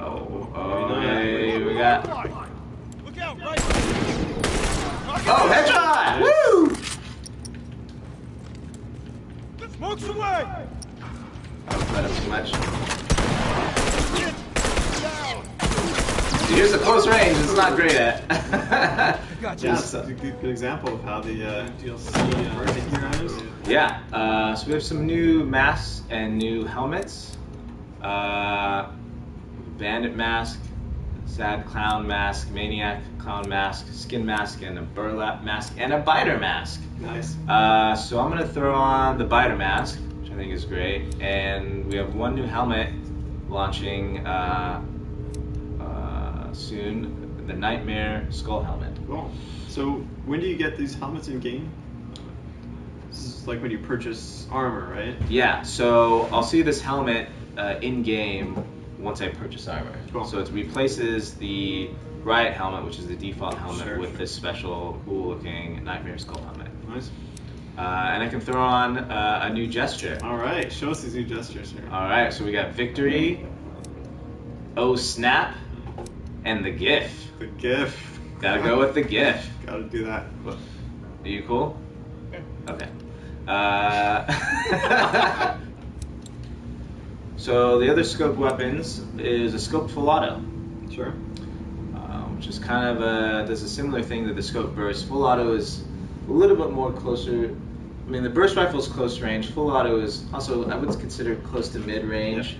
Okay, we got. Look out, right. Oh, headshot! Woo! Smoke's away. That was too much. Here's a close range. It's not great at. Gotcha. Yeah, that's a good example of how the DLC heroes. Yeah. So we have some new masks and new helmets. Bandit mask, sad clown mask, maniac clown mask, skin mask, and a burlap mask, and a biter mask. Nice. So I'm gonna throw on the biter mask, which I think is great, and we have one new helmet launching soon, the Nightmare Skull Helmet. Cool. So when do you get these helmets in game? This is like when you purchase armor, right? Yeah. So I'll see this helmet in game once I purchase armor. Cool. So it replaces the Riot helmet, which is the default helmet, with this special cool-looking Nightmare Skull helmet. Nice. And I can throw on a new gesture. All right, show us these new gestures here. All right, so we got Victory, Oh Snap, and the GIF. The GIF. Gotta go with the GIF. Gotta do that. Are you cool? Okay. So the other scoped weapons is a scoped full auto. Sure. Which is kind of does a similar thing to the scoped burst. Full auto is a little bit more closer. I mean, the burst rifle is close range. Full auto is also, I would consider, close to mid range.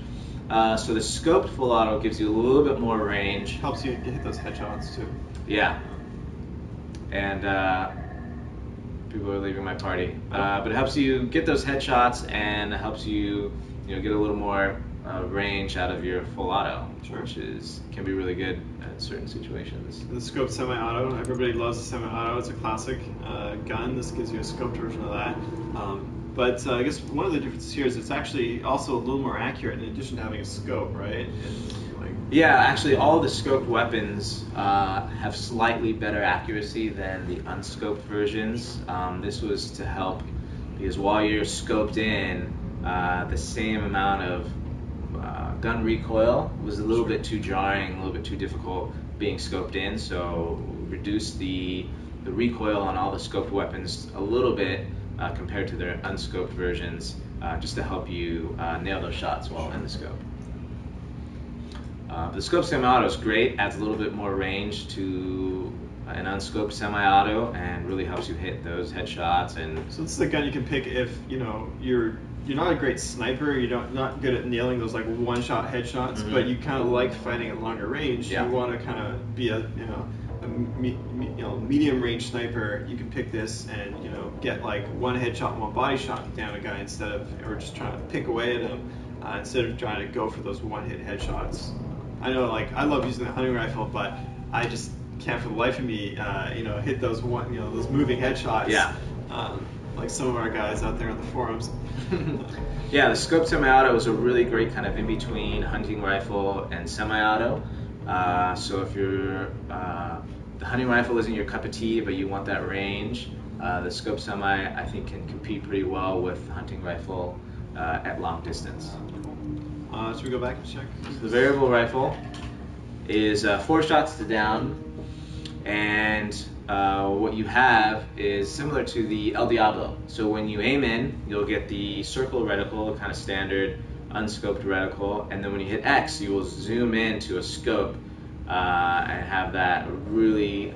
Yeah. So the scoped full auto gives you a little bit more range. Helps you hit those headshots too. Yeah. And people are leaving my party. But it helps you get those headshots, and it helps you, get a little more range out of your full auto, which can be really good at certain situations. The scoped semi-auto, everybody loves the semi-auto. It's a classic gun. This gives you a scoped version of that. But I guess one of the differences here is it's actually also a little more accurate in addition to having a scope, right? Yeah, actually all the scoped weapons have slightly better accuracy than the unscoped versions. This was to help, because while you're scoped in, the same amount of gun recoil was a little bit too jarring, a little bit too difficult being scoped in, so reduce the recoil on all the scoped weapons a little bit compared to their unscoped versions, just to help you nail those shots while in the scope. The scope semi-auto is great, adds a little bit more range to an unscoped semi-auto, and really helps you hit those headshots. And so this is the gun you can pick if you're not a great sniper, you're not good at nailing those like one-shot headshots, but you kind of like fighting at longer range. Yeah. You want to kind of be a medium range sniper. You can pick this and get like one headshot, one body shot down a guy instead of, or just trying to pick away at him instead of trying to go for those one-hit headshots. I know, like, I love using the hunting rifle, but I just can't for the life of me, hit those those moving headshots. Yeah. Like some of our guys out there on the forums. Yeah, the scope semi-auto is a really great kind of in-between hunting rifle and semi-auto. So if you're the hunting rifle isn't your cup of tea, but you want that range, the scope semi I think can compete pretty well with the hunting rifle at long distance. Should we go back and check? The variable rifle is 4 shots to down, and what you have is similar to the El Diablo. So when you aim in, you'll get the circle reticle, kind of standard unscoped reticle, and then when you hit X, you will zoom into a scope and have that really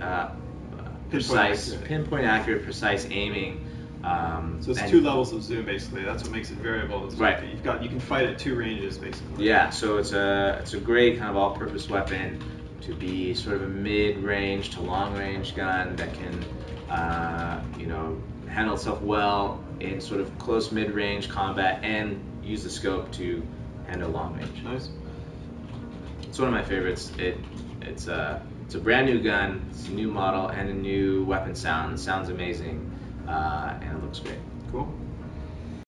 precise, pinpoint accurate, precise aiming. So it's 2 levels of zoom basically. That's what makes it variable. It's right. You can fight at 2 ranges basically. Yeah. So it's a great kind of all-purpose weapon to be sort of a mid-range to long-range gun that can handle itself well in sort of close mid-range combat and use the scope to handle long range. Nice. It's one of my favorites. It's a brand new gun. It's a new model and a new weapon sound. It sounds amazing. And it looks great. Cool.